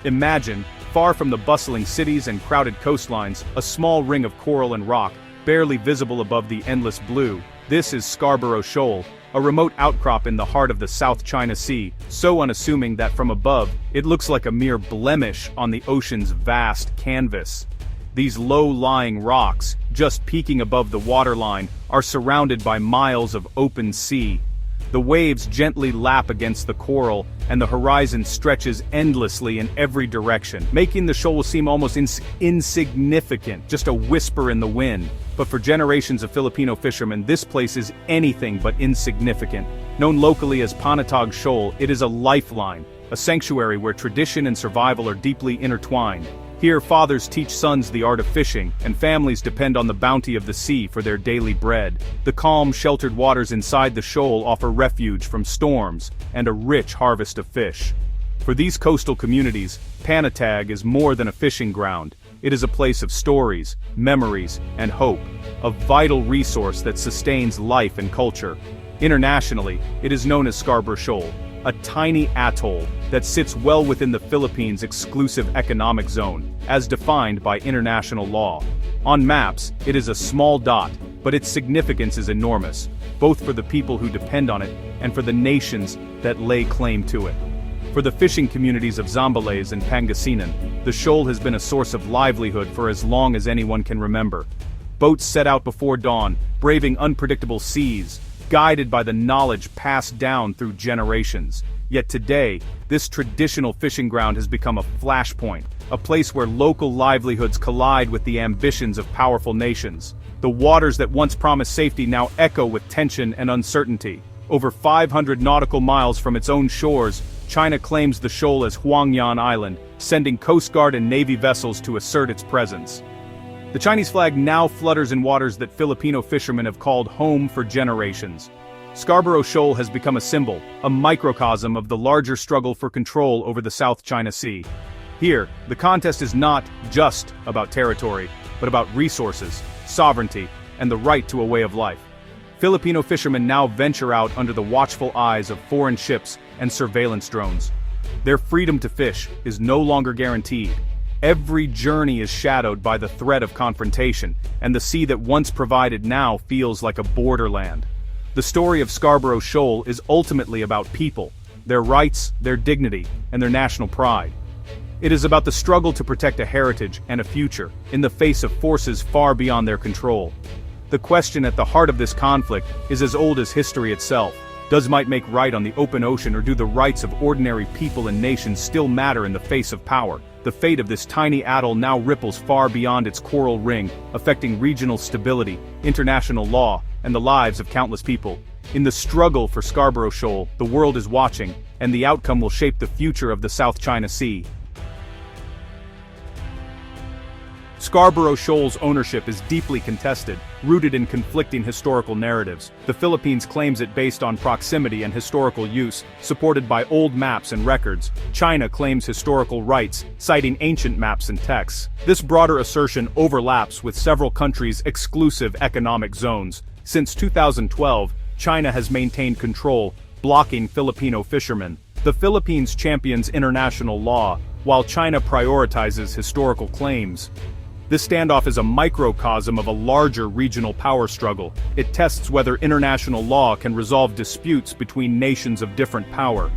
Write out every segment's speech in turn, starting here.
Imagine, far from the bustling cities and crowded coastlines, a small ring of coral and rock, barely visible above the endless blue. This is Scarborough Shoal, a remote outcrop in the heart of the South China Sea, so unassuming that from above, it looks like a mere blemish on the ocean's vast canvas. These low-lying rocks, just peeking above the waterline, are surrounded by miles of open sea. The waves gently lap against the coral, and the horizon stretches endlessly in every direction, making the shoal seem almost insignificant, just a whisper in the wind. But for generations of Filipino fishermen, this place is anything but insignificant. Known locally as Panatag Shoal, it is a lifeline, a sanctuary where tradition and survival are deeply intertwined. Here, fathers teach sons the art of fishing, and families depend on the bounty of the sea for their daily bread. The calm, sheltered waters inside the shoal offer refuge from storms and a rich harvest of fish. For these coastal communities, Panatag is more than a fishing ground. It is a place of stories, memories, and hope, a vital resource that sustains life and culture. Internationally, it is known as Scarborough Shoal, a tiny atoll that sits well within the Philippines' exclusive economic zone, as defined by international law. On maps, it is a small dot, but its significance is enormous, both for the people who depend on it and for the nations that lay claim to it. For the fishing communities of Zambales and Pangasinan, the shoal has been a source of livelihood for as long as anyone can remember. Boats set out before dawn, braving unpredictable seas, guided by the knowledge passed down through generations. Yet today, this traditional fishing ground has become a flashpoint, a place where local livelihoods collide with the ambitions of powerful nations. The waters that once promised safety now echo with tension and uncertainty. Over 500 nautical miles from its own shores, China claims the shoal as Huangyan Island, sending Coast Guard and Navy vessels to assert its presence. The Chinese flag now flutters in waters that Filipino fishermen have called home for generations. Scarborough Shoal has become a symbol, a microcosm of the larger struggle for control over the South China Sea. Here, the contest is not just about territory, but about resources, sovereignty, and the right to a way of life. Filipino fishermen now venture out under the watchful eyes of foreign ships and surveillance drones. Their freedom to fish is no longer guaranteed. Every journey is shadowed by the threat of confrontation, and the sea that once provided now feels like a borderland. The story of Scarborough Shoal is ultimately about people, their rights, their dignity, and their national pride. It is about the struggle to protect a heritage and a future, in the face of forces far beyond their control. The question at the heart of this conflict is as old as history itself. Does might make right on the open ocean, or do the rights of ordinary people and nations still matter in the face of power? The fate of this tiny atoll now ripples far beyond its coral ring, affecting regional stability, international law, and the lives of countless people. In the struggle for Scarborough Shoal, the world is watching, and the outcome will shape the future of the South China Sea. Scarborough Shoal's ownership is deeply contested, rooted in conflicting historical narratives. The Philippines claims it based on proximity and historical use, supported by old maps and records. China claims historical rights, citing ancient maps and texts. This broader assertion overlaps with several countries' exclusive economic zones. Since 2012, China has maintained control, blocking Filipino fishermen. The Philippines champions international law, while China prioritizes historical claims. This standoff is a microcosm of a larger regional power struggle. It tests whether international law can resolve disputes between nations of different power.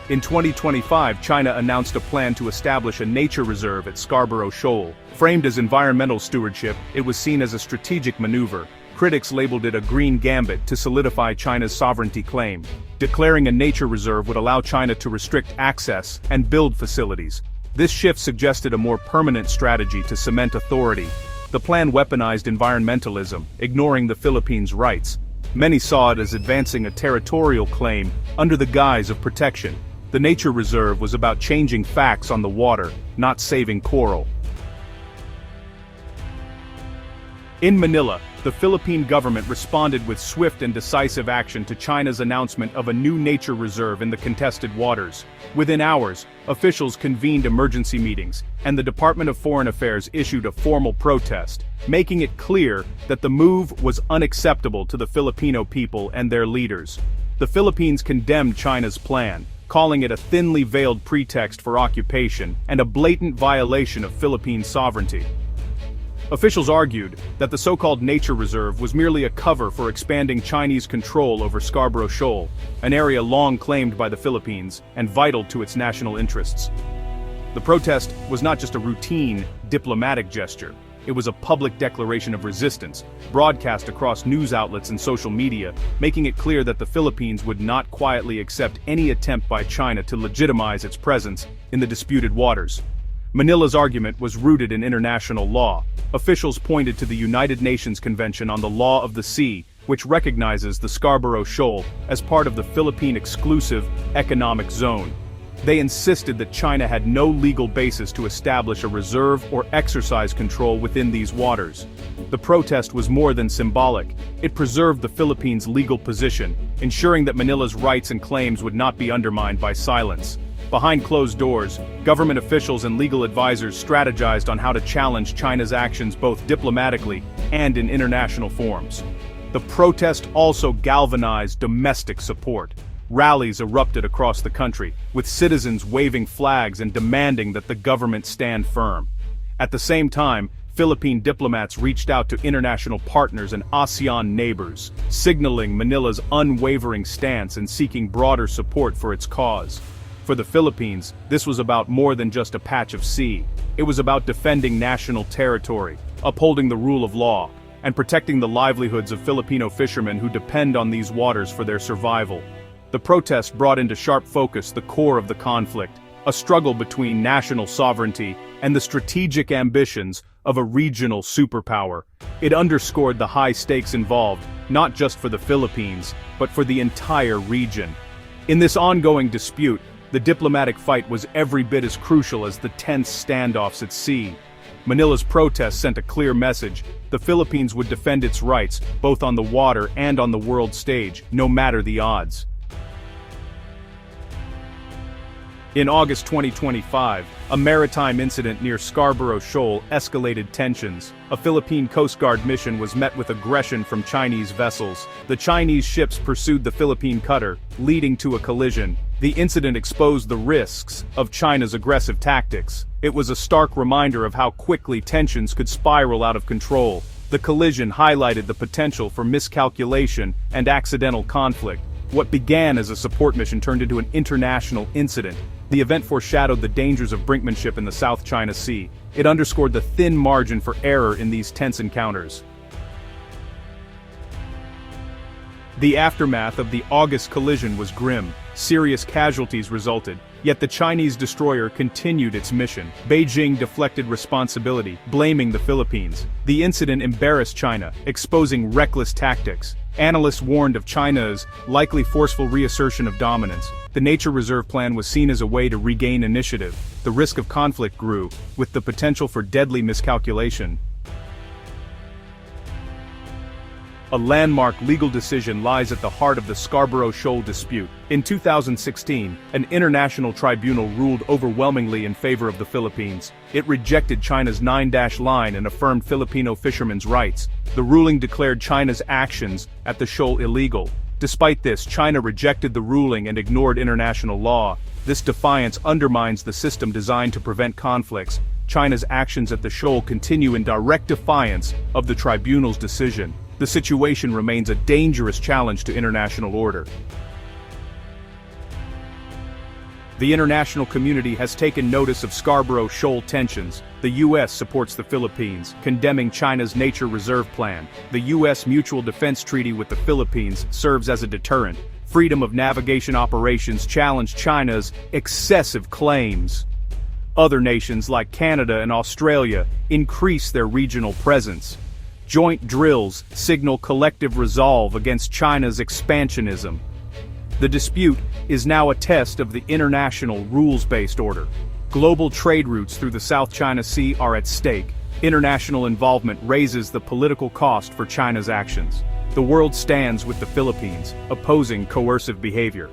In 2025, China announced a plan to establish a nature reserve at Scarborough Shoal. Framed as environmental stewardship, it was seen as a strategic maneuver. Critics labeled it a green gambit to solidify China's sovereignty claim. Declaring a nature reserve would allow China to restrict access and build facilities. This shift suggested a more permanent strategy to cement authority. The plan weaponized environmentalism, ignoring the Philippines' rights. Many saw it as advancing a territorial claim under the guise of protection. The nature reserve was about changing facts on the water, not saving coral. In Manila, the Philippine government responded with swift and decisive action to China's announcement of a new nature reserve in the contested waters. Within hours, officials convened emergency meetings, and the Department of Foreign Affairs issued a formal protest, making it clear that the move was unacceptable to the Filipino people and their leaders. The Philippines condemned China's plan, calling it a thinly veiled pretext for occupation and a blatant violation of Philippine sovereignty. Officials argued that the so-called nature reserve was merely a cover for expanding Chinese control over Scarborough Shoal, an area long claimed by the Philippines and vital to its national interests. The protest was not just a routine diplomatic gesture. It was a public declaration of resistance, broadcast across news outlets and social media, making it clear that the Philippines would not quietly accept any attempt by China to legitimize its presence in the disputed waters. Manila's argument was rooted in international law. Officials pointed to the United Nations Convention on the Law of the Sea, which recognizes the Scarborough Shoal as part of the Philippine Exclusive Economic Zone. They insisted that China had no legal basis to establish a reserve or exercise control within these waters. The protest was more than symbolic. It preserved the Philippines' legal position, ensuring that Manila's rights and claims would not be undermined by silence. Behind closed doors, government officials and legal advisors strategized on how to challenge China's actions both diplomatically and in international forums. The protest also galvanized domestic support. Rallies erupted across the country, with citizens waving flags and demanding that the government stand firm. At the same time, Philippine diplomats reached out to international partners and ASEAN neighbors, signaling Manila's unwavering stance and seeking broader support for its cause. For the Philippines, this was about more than just a patch of sea. It was about defending national territory, upholding the rule of law, and protecting the livelihoods of Filipino fishermen who depend on these waters for their survival. The protest brought into sharp focus the core of the conflict, a struggle between national sovereignty and the strategic ambitions of a regional superpower. It underscored the high stakes involved, not just for the Philippines, but for the entire region. In this ongoing dispute, the diplomatic fight was every bit as crucial as the tense standoffs at sea. Manila's protest sent a clear message: the Philippines would defend its rights, both on the water and on the world stage, no matter the odds. In August 2025, a maritime incident near Scarborough Shoal escalated tensions. A Philippine Coast Guard mission was met with aggression from Chinese vessels. The Chinese ships pursued the Philippine cutter, leading to a collision. The incident exposed the risks of China's aggressive tactics. It was a stark reminder of how quickly tensions could spiral out of control. The collision highlighted the potential for miscalculation and accidental conflict. What began as a support mission turned into an international incident. The event foreshadowed the dangers of brinkmanship in the South China Sea. It underscored the thin margin for error in these tense encounters. The aftermath of the August collision was grim. Serious casualties resulted, yet the Chinese destroyer continued its mission. Beijing deflected responsibility, blaming the Philippines. The incident embarrassed China, exposing reckless tactics. Analysts warned of China's likely forceful reassertion of dominance. The nature reserve plan was seen as a way to regain initiative. The risk of conflict grew, with the potential for deadly miscalculation. A landmark legal decision lies at the heart of the Scarborough Shoal dispute. In 2016, an international tribunal ruled overwhelmingly in favor of the Philippines. It rejected China's 9-dash line and affirmed Filipino fishermen's rights. The ruling declared China's actions at the shoal illegal. Despite this, China rejected the ruling and ignored international law. This defiance undermines the system designed to prevent conflicts. China's actions at the shoal continue in direct defiance of the tribunal's decision. The situation remains a dangerous challenge to international order. The international community has taken notice of Scarborough Shoal tensions. The U.S. supports the Philippines, condemning China's nature reserve plan. The U.S. Mutual Defense Treaty with the Philippines serves as a deterrent. Freedom of navigation operations challenge China's excessive claims. Other nations like Canada and Australia increase their regional presence. Joint drills signal collective resolve against China's expansionism. The dispute is now a test of the international rules-based order. Global trade routes through the South China Sea are at stake. International involvement raises the political cost for China's actions. The world stands with the Philippines, opposing coercive behavior.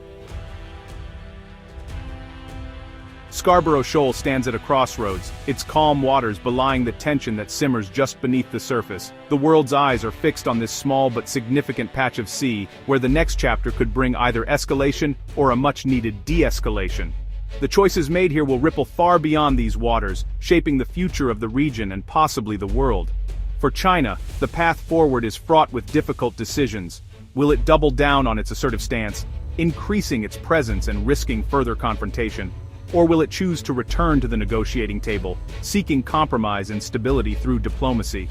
Scarborough Shoal stands at a crossroads, its calm waters belying the tension that simmers just beneath the surface. The world's eyes are fixed on this small but significant patch of sea, where the next chapter could bring either escalation or a much-needed de-escalation. The choices made here will ripple far beyond these waters, shaping the future of the region and possibly the world. For China, the path forward is fraught with difficult decisions. Will it double down on its assertive stance, increasing its presence and risking further confrontation? Or will it choose to return to the negotiating table, seeking compromise and stability through diplomacy?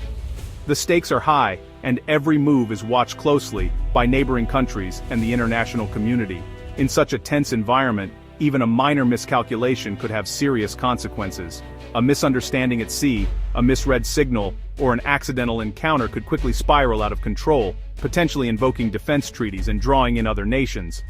The stakes are high, and every move is watched closely by neighboring countries and the international community. In such a tense environment, even a minor miscalculation could have serious consequences. A misunderstanding at sea, a misread signal, or an accidental encounter could quickly spiral out of control, potentially invoking defense treaties and drawing in other nations.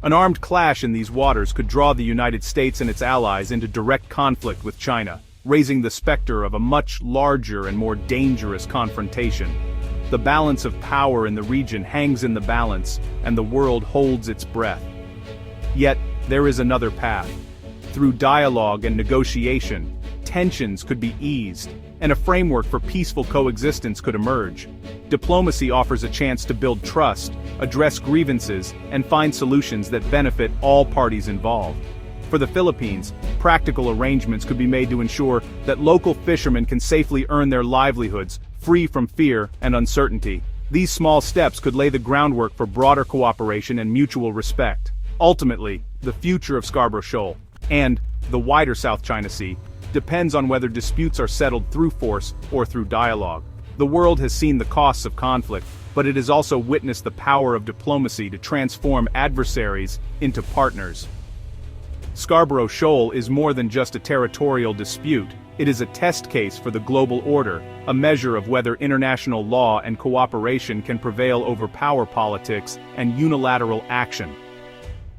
An armed clash in these waters could draw the United States and its allies into direct conflict with China, raising the specter of a much larger and more dangerous confrontation. The balance of power in the region hangs in the balance, and the world holds its breath. Yet, there is another path. Through dialogue and negotiation, tensions could be eased, and a framework for peaceful coexistence could emerge. Diplomacy offers a chance to build trust, address grievances, and find solutions that benefit all parties involved. For the Philippines, practical arrangements could be made to ensure that local fishermen can safely earn their livelihoods, free from fear and uncertainty. These small steps could lay the groundwork for broader cooperation and mutual respect. Ultimately, the future of Scarborough Shoal, and the wider South China Sea, depends on whether disputes are settled through force or through dialogue. The world has seen the costs of conflict, but it has also witnessed the power of diplomacy to transform adversaries into partners. Scarborough Shoal is more than just a territorial dispute. It is a test case for the global order, a measure of whether international law and cooperation can prevail over power politics and unilateral action.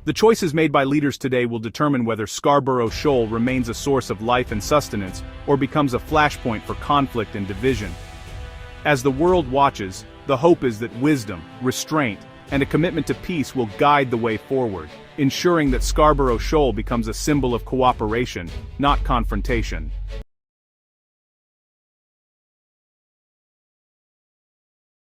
The choices made by leaders today will determine whether Scarborough Shoal remains a source of life and sustenance, or becomes a flashpoint for conflict and division. As the world watches, the hope is that wisdom, restraint, and a commitment to peace will guide the way forward, ensuring that Scarborough Shoal becomes a symbol of cooperation, not confrontation.